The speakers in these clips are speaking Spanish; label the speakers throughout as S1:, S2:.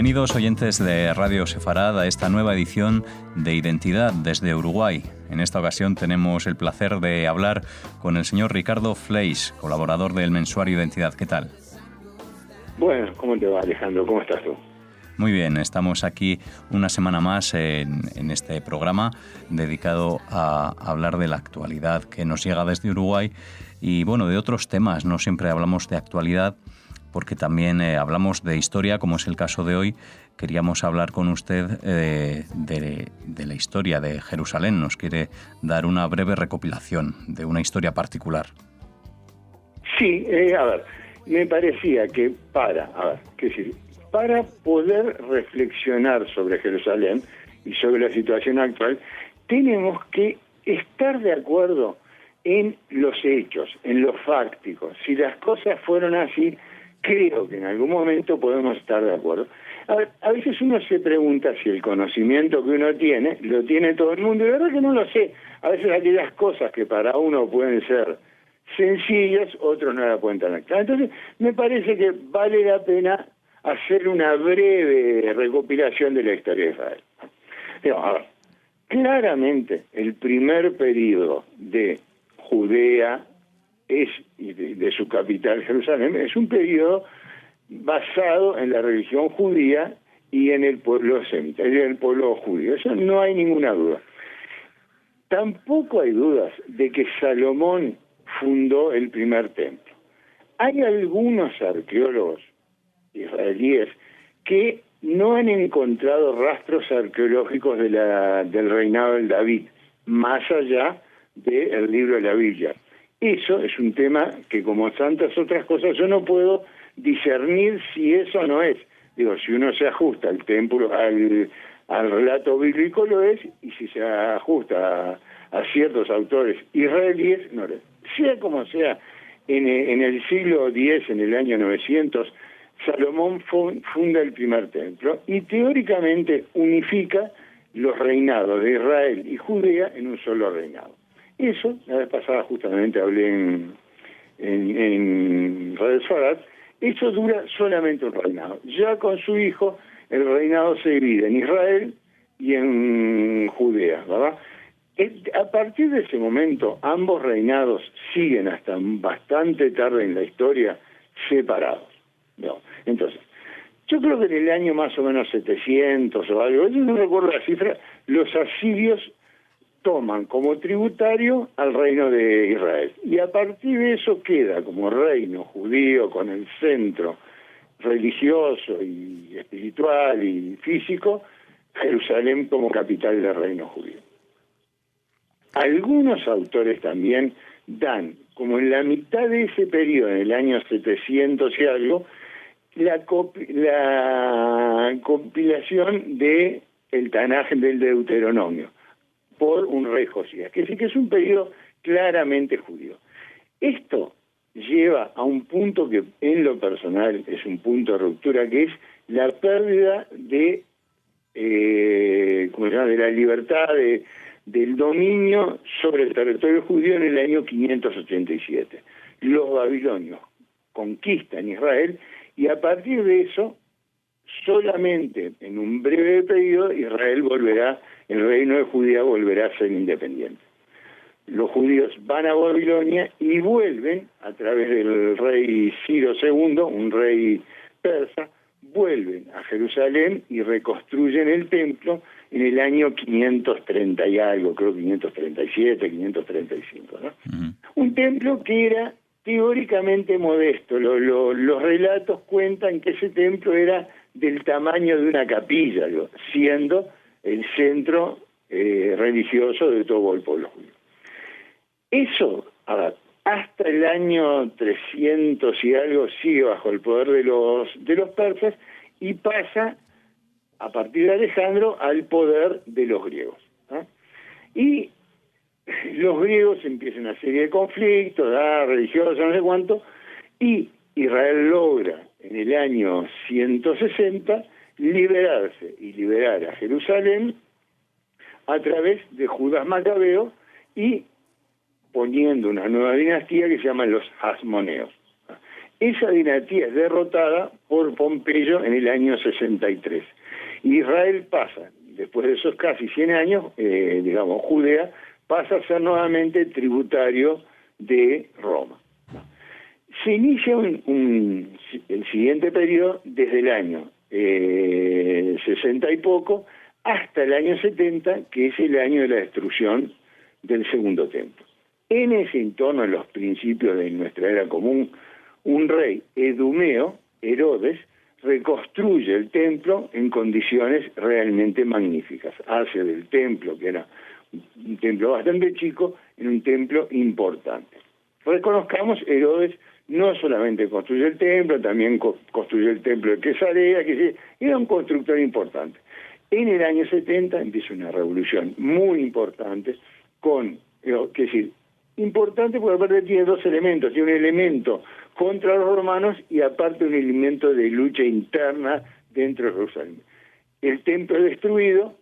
S1: Bienvenidos oyentes de Radio Sefarad a esta nueva edición de Identidad desde Uruguay. En esta ocasión tenemos el placer de hablar con el señor Ricardo Fleiss, colaborador del mensuario Identidad. ¿Qué tal?
S2: Bueno, ¿cómo te va, Alejandro? ¿Cómo estás tú?
S1: Muy bien, estamos aquí una semana más en este programa dedicado a hablar de la actualidad que nos llega desde Uruguay y, bueno, de otros temas. No siempre hablamos de actualidad, porque también hablamos de historia, como es el caso de hoy. Queríamos hablar con usted de la historia de Jerusalén. Nos quiere dar una breve recopilación de una historia particular.
S2: Sí, a ver, me parecía que para poder reflexionar sobre Jerusalén y sobre la situación actual, tenemos que estar de acuerdo en los hechos, en lo fáctico. Si las cosas fueron así, creo que en algún momento podemos estar de acuerdo. A veces uno se pregunta si el conocimiento que uno tiene, lo tiene todo el mundo, y la verdad que no lo sé. A veces aquellas cosas que para uno pueden ser sencillas, otros no la pueden tener clara. Entonces, me parece que vale la pena hacer una breve recopilación de la historia de Israel. A ver, claramente, el primer periodo de Judea y de su capital, Jerusalén, es un periodo basado en la religión judía y en el pueblo semita, en el pueblo judío. Eso no hay ninguna duda. Tampoco hay dudas de que Salomón fundó el primer templo. Hay algunos arqueólogos israelíes que no han encontrado rastros arqueológicos del reinado del David, más allá del libro de la Biblia. Eso es un tema que, como tantas otras cosas, yo no puedo discernir si eso no es. Digo, si uno se ajusta al templo, al relato bíblico, lo es, y si se ajusta a ciertos autores israelíes, no lo es. Sea como sea, en el siglo X, en el año 900, Salomón funda el primer templo y teóricamente unifica los reinados de Israel y Judea en un solo reinado. Eso, la vez pasada justamente hablé en Radio Sefarad, eso dura solamente un reinado. Ya con su hijo, el reinado se divide en Israel y en Judea, ¿verdad? A partir de ese momento, ambos reinados siguen hasta bastante tarde en la historia separados, ¿no? Entonces, yo creo que en el año más o menos 700 o algo, yo no recuerdo la cifra, los asirios toman como tributario al reino de Israel. Y a partir de eso queda como reino judío con el centro religioso y espiritual y físico, Jerusalén como capital del reino judío. Algunos autores también dan, como en la mitad de ese periodo, en el año 700 y algo, la compilación de el Tanaj del Deuteronomio por un rey Josías, que sí que es un periodo claramente judío. Esto lleva a un punto que en lo personal es un punto de ruptura, que es la pérdida de la libertad del dominio sobre el territorio judío en el año 587. Los babilonios conquistan Israel y a partir de eso, solamente en un breve periodo, el reino de Judea volverá a ser independiente. Los judíos van a Babilonia y vuelven, a través del rey Ciro II, un rey persa, vuelven a Jerusalén y reconstruyen el templo en el año 530 y algo, creo 537, 535, ¿no? Uh-huh. Un templo que era teóricamente modesto. Los relatos cuentan que ese templo era del tamaño de una capilla, siendo el centro religioso de todo el pueblo judío. Eso, hasta el año 300 y algo, sigue bajo el poder de los persas y pasa, a partir de Alejandro, al poder de los griegos, ¿no? Y los griegos empiezan una serie de conflictos, religiosos, no sé cuánto, y Israel logra en el año 160 liberarse y liberar a Jerusalén a través de Judas Macabeo y poniendo una nueva dinastía que se llama los Hasmoneos. esa dinastía es derrotada por Pompeyo en el año 63. Israel pasa, después de esos casi 100 años, Judea pasa a ser nuevamente tributario de Roma. Se inicia el siguiente periodo desde el año 60 y poco hasta el año 70, que es el año de la destrucción del Segundo Templo. En ese entorno, en los principios de nuestra era común, un rey edumeo, Herodes, reconstruye el templo en condiciones realmente magníficas. Hace del templo, que era un templo bastante chico, en un templo importante. Reconozcamos, Herodes no solamente construyó el templo, también construyó el templo de Cesarea, que era un constructor importante. En el año 70 empieza una revolución muy importante, importante porque aparte tiene dos elementos, tiene un elemento contra los romanos y aparte un elemento de lucha interna dentro de Jerusalén. El templo es destruido,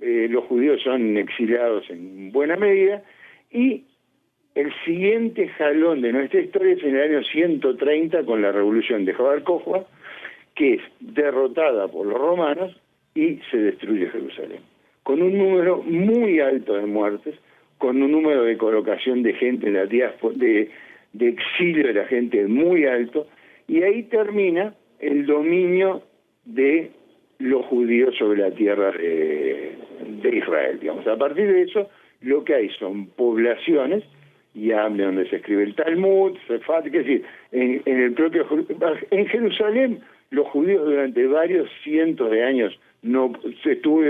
S2: los judíos son exiliados en buena medida, y el siguiente jalón de nuestra historia es en el año 130 con la revolución de Bar Kokhba, que es derrotada por los romanos y se destruye Jerusalén, con un número muy alto de muertes, con un número de colocación de gente en la diáspora, de exilio de la gente muy alto, y ahí termina el dominio de los judíos sobre la tierra de Israel. Digamos. A partir de eso, lo que hay son poblaciones, y habla donde se escribe el Talmud, Sefat, es decir, en Jerusalén los judíos durante varios cientos de años no se estuvo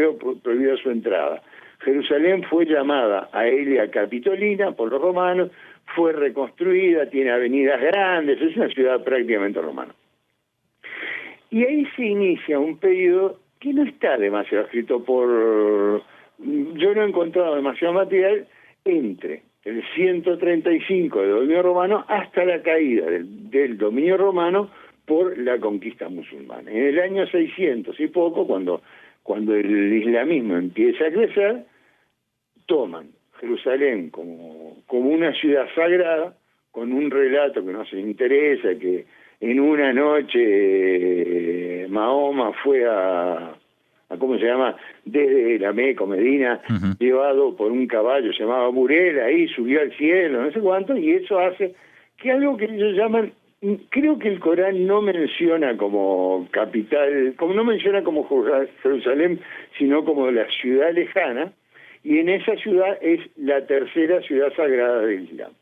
S2: prohibida su entrada. Jerusalén fue llamada Aelia Capitolina por los romanos, fue reconstruida, tiene avenidas grandes, es una ciudad prácticamente romana. Y ahí se inicia un periodo que no está demasiado escrito yo no he encontrado demasiado material entre el 135 del dominio romano hasta la caída del dominio romano por la conquista musulmana. En el año 600 y poco, cuando el islamismo empieza a crecer, toman Jerusalén como una ciudad sagrada, con un relato que nos interesa, que en una noche Mahoma fue ¿cómo se llama? Desde la Meca, Medina, llevado por un caballo llamado Burel, ahí subió al cielo, no sé cuánto, y eso hace que algo que ellos llaman, creo que el Corán no menciona como capital, no menciona como Jerusalén, sino como la ciudad lejana, y en esa ciudad es la tercera ciudad sagrada del Islam.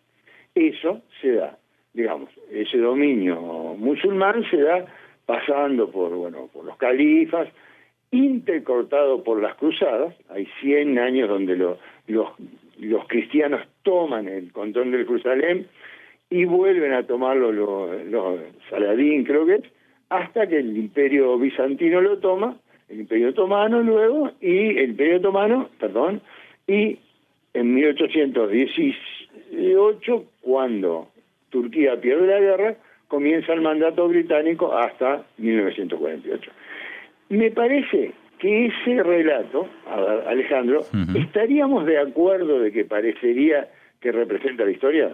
S2: Eso se da, digamos, ese dominio musulmán se da pasando por los califas, intercortado por las cruzadas. Hay 100 años donde los cristianos toman el control de Jerusalén y vuelven a tomarlo los Saladín, creo que es, hasta que el Imperio Bizantino lo toma, el Imperio Otomano luego, y en 1818, cuando Turquía pierde la guerra, comienza el mandato británico hasta 1948. Me parece que ese relato, Alejandro, ¿estaríamos de acuerdo de que parecería que representa la historia?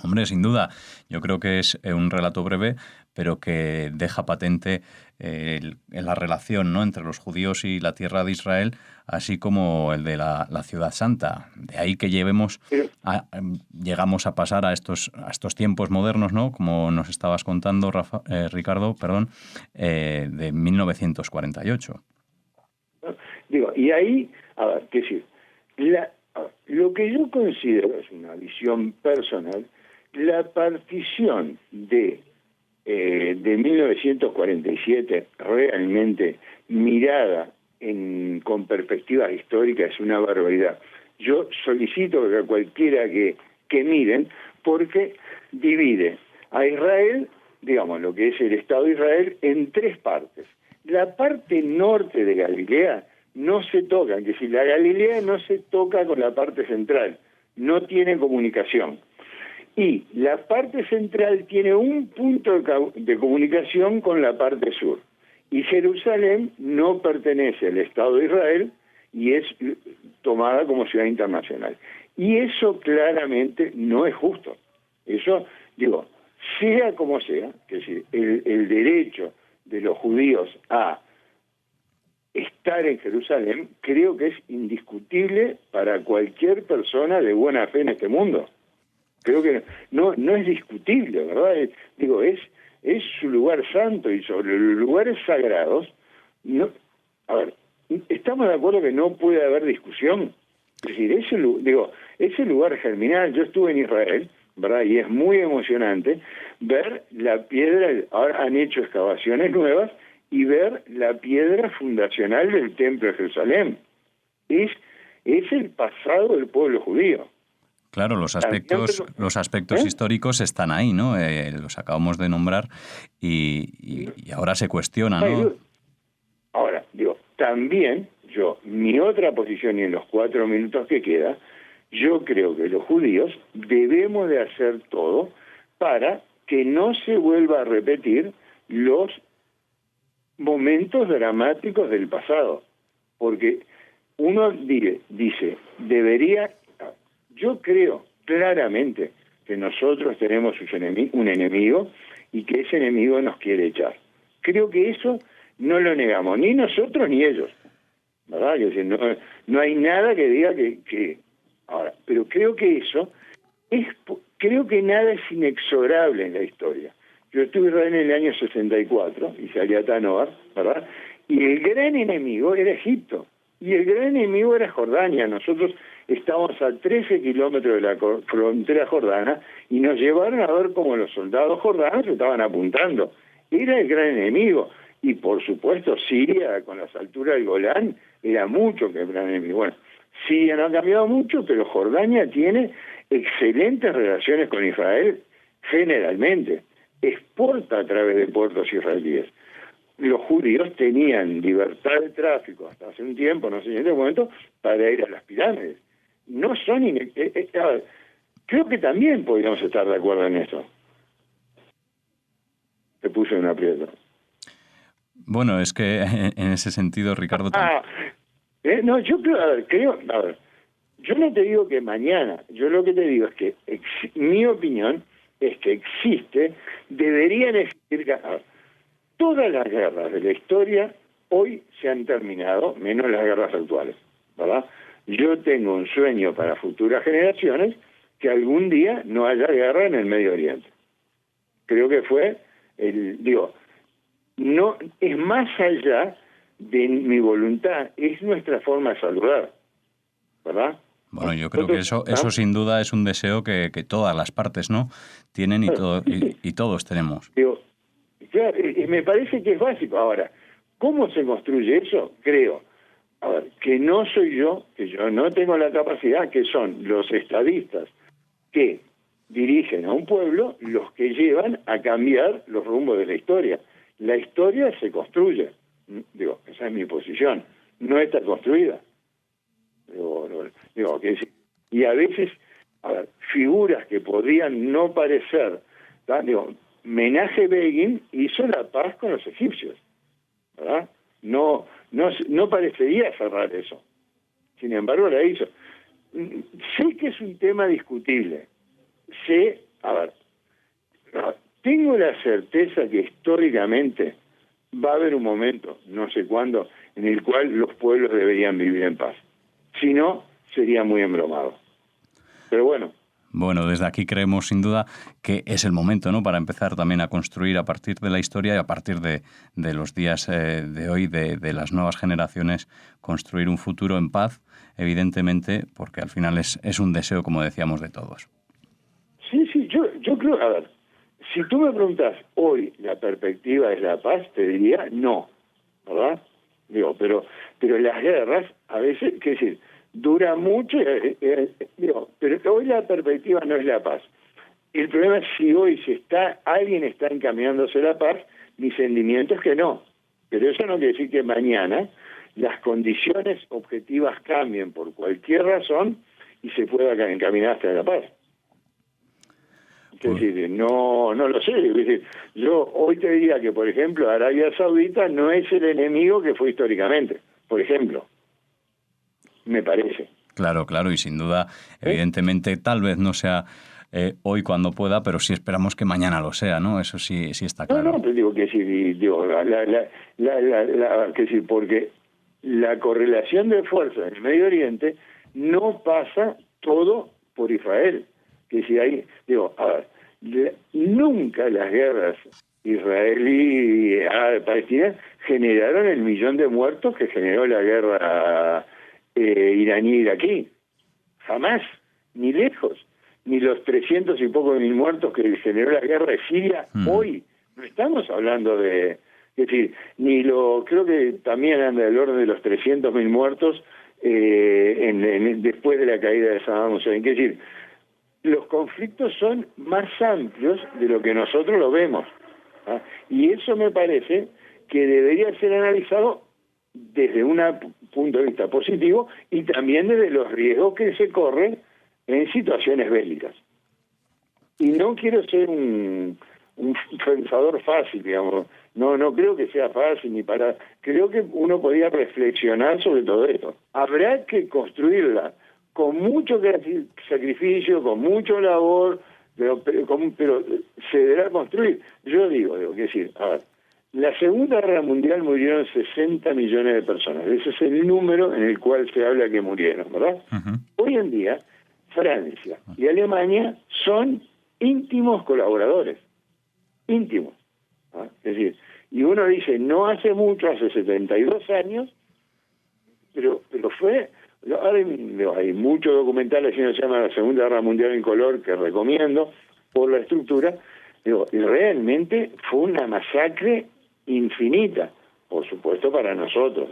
S1: Hombre, sin duda. Yo creo que es un relato breve, pero que deja patente la relación, ¿no?, entre los judíos y la tierra de Israel, así como el de la Ciudad Santa. De ahí que llegamos a pasar a estos tiempos modernos, ¿no?, como nos estabas contando, Ricardo, de 1948.
S2: Y ahí, qué decir, lo que yo considero, es una visión personal, la partición de 1947 realmente mirada con perspectivas históricas es una barbaridad. Yo solicito que cualquiera que miren, porque divide a Israel, digamos, lo que es el Estado de Israel, en tres partes. La parte norte de Galilea no se toca, es decir, la Galilea no se toca con la parte central, no tiene comunicación. Y la parte central tiene un punto de comunicación con la parte sur. Y Jerusalén no pertenece al Estado de Israel y es tomada como ciudad internacional. Y eso claramente no es justo. Eso, sea como sea, que es decir, el derecho de los judíos a estar en Jerusalén, creo que es indiscutible para cualquier persona de buena fe en este mundo. Creo que no es discutible, ¿verdad? Es su lugar santo, y sobre los lugares sagrados, no, a ver, estamos de acuerdo que no puede haber discusión. Es decir, ese lugar germinal, yo estuve en Israel, ¿verdad? Y es muy emocionante ver la piedra, ahora han hecho excavaciones nuevas, y ver la piedra fundacional del Templo de Jerusalén. Es el pasado del pueblo judío.
S1: Claro, los aspectos históricos están ahí, ¿no? Los acabamos de nombrar y ahora se cuestiona, ¿no?
S2: Ahora, también mi otra posición, y en los 4 minutos que queda, yo creo que los judíos debemos de hacer todo para que no se vuelva a repetir los momentos dramáticos del pasado, porque uno dice, yo creo claramente que nosotros tenemos un enemigo y que ese enemigo nos quiere echar. Creo que eso no lo negamos, ni nosotros ni ellos, ¿verdad? Es decir, no hay nada que diga que... Ahora, pero creo que creo que nada es inexorable en la historia. Yo estuve en Israel en el año 64 y salí a Tanoar, ¿verdad? Y el gran enemigo era Egipto, y el gran enemigo era Jordania. Nosotros estábamos a 13 kilómetros de la frontera jordana y nos llevaron a ver cómo los soldados jordanos estaban apuntando. Era el gran enemigo. Y por supuesto Siria, con las alturas del Golán, era mucho que el gran enemigo. Bueno, Siria no ha cambiado mucho, pero Jordania tiene excelentes relaciones con Israel, generalmente. Exporta a través de puertos israelíes. Los judíos tenían libertad de tráfico hasta hace un tiempo, no sé en este momento, para ir a las pirámides. No son... creo que también podríamos estar de acuerdo en eso. Te puse un aprieto.
S1: Bueno, es que en ese sentido, Ricardo...
S2: No, yo creo... yo no te digo que mañana, yo lo que te digo es que mi opinión es que deberían existir... todas las guerras de la historia hoy se han terminado, menos las guerras actuales, ¿verdad? Yo tengo un sueño para futuras generaciones que algún día no haya guerra en el Medio Oriente. Creo que fue no es más allá de mi voluntad, es nuestra forma de saludar, ¿verdad?
S1: Bueno, yo creo que eso sin duda es un deseo que todas las partes, ¿no?, tienen y todos tenemos.
S2: Claro, y me parece que es básico. Ahora, ¿cómo se construye eso? Creo, que no soy yo, que yo no tengo la capacidad, que son los estadistas que dirigen a un pueblo los que llevan a cambiar los rumbos de la historia. La historia se construye. Esa es mi posición. No está construida. Y a veces, figuras que podrían no parecer, Menaje Begin hizo la paz con los egipcios, ¿verdad? No parecería cerrar eso. Sin embargo, la hizo. Sé que es un tema discutible. Tengo la certeza que históricamente va a haber un momento, no sé cuándo, en el cual los pueblos deberían vivir en paz. Si no, sería muy embromado. Pero bueno.
S1: Bueno, desde aquí creemos sin duda que es el momento, ¿no?, para empezar también a construir a partir de la historia y a partir de los días de hoy, de las nuevas generaciones, construir un futuro en paz, evidentemente, porque al final es un deseo, como decíamos, de todos.
S2: Sí, yo creo, si tú me preguntas hoy la perspectiva es la paz, te diría no, ¿verdad? Pero las guerras, a veces, ¿qué decir? Dura mucho, pero hoy la perspectiva no es la paz. El problema es si hoy alguien está encaminándose a la paz, mi sentimiento es que no. Pero eso no quiere decir que mañana las condiciones objetivas cambien por cualquier razón y se pueda encaminar hacia la paz. Es decir, no lo sé. Es decir, yo hoy te diría que, por ejemplo, Arabia Saudita no es el enemigo que fue históricamente, por ejemplo. Me parece.
S1: Claro, y sin duda, evidentemente, tal vez no sea hoy cuando pueda, pero sí esperamos que mañana lo sea, ¿no? Eso sí está claro.
S2: No, pero digo que sí, que sí, porque la correlación de fuerzas en el Medio Oriente no pasa todo por Israel. Que si hay, a ver, nunca las guerras israelí y palestina generaron el 1.000.000 de muertos que generó la guerra iraní-iraquí. Jamás, ni lejos. Ni los 300 y pocos mil muertos que generó la guerra de Siria hoy. No estamos hablando de... Es decir, creo que también anda del orden de los 300.000 muertos después de la caída de Saddam Hussein. Es decir, los conflictos son más amplios de lo que nosotros lo vemos. ¿Ah? Y eso me parece que debería ser analizado desde un punto de vista positivo y también desde los riesgos que se corren en situaciones bélicas. Y no quiero ser un pensador fácil, digamos. No creo que sea fácil creo que uno podría reflexionar sobre todo esto. Habrá que construirla con mucho sacrificio, con mucho labor, pero se deberá construir. Yo digo, que decir, a ver, la Segunda Guerra Mundial murieron 60 millones de personas. Ese es el número en el cual se habla que murieron, ¿verdad? Uh-huh. Hoy en día, Francia y Alemania son íntimos colaboradores. Íntimos. ¿Ah? Es decir, y uno dice, no hace mucho, hace 72 años, pero fue... Ahora hay muchos documentales, que se llama La Segunda Guerra Mundial en color, que recomiendo por la estructura. Y realmente fue una masacre infinita, por supuesto para nosotros.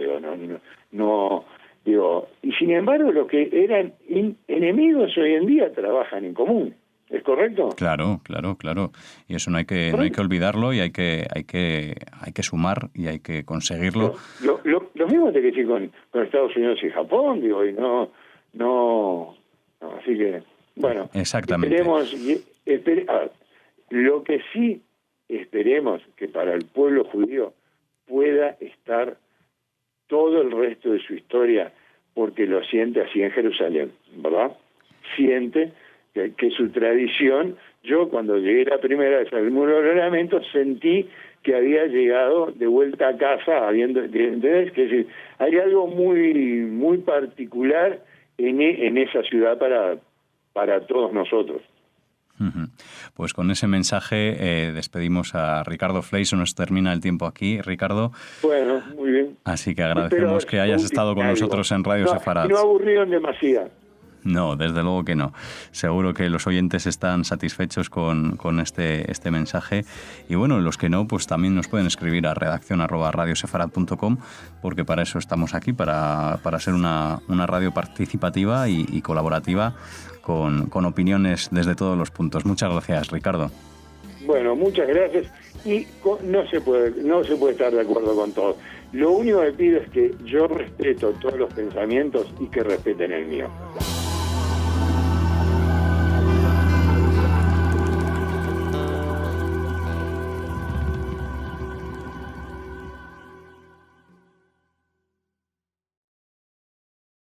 S2: Y sin embargo, los que eran enemigos hoy en día trabajan en común. ¿Es correcto?
S1: Claro. Y eso no hay que olvidarlo y hay que sumar y hay que conseguirlo.
S2: Lo mismo te que decir con Estados Unidos y Japón, y no, así que, bueno.
S1: Exactamente.
S2: Lo que sí esperemos que para el pueblo judío pueda estar todo el resto de su historia, porque lo siente así en Jerusalén, ¿verdad? Siente que su tradición, yo cuando llegué la primera vez al Muro de los Lamentos sentí que había llegado de vuelta a casa, ¿entendés? Que es decir, hay algo muy muy particular en esa ciudad para todos nosotros.
S1: Pues con ese mensaje despedimos a Ricardo Fleisó. Nos termina el tiempo aquí, Ricardo.
S2: Bueno, muy bien.
S1: Así que agradecemos que hayas estado con nosotros en Radio Sefarad.
S2: No aburrieron demasiado.
S1: No, desde luego que no. Seguro que los oyentes están satisfechos con este mensaje. Y bueno, los que no, pues también nos pueden escribir a redaccion@radiosefarad.com, porque para eso estamos aquí, para ser una radio participativa y colaborativa con opiniones desde todos los puntos. Muchas gracias, Ricardo.
S2: Bueno, muchas gracias. Y no se puede estar de acuerdo con todo. Lo único que pido es que yo respeto todos los pensamientos y que respeten el mío.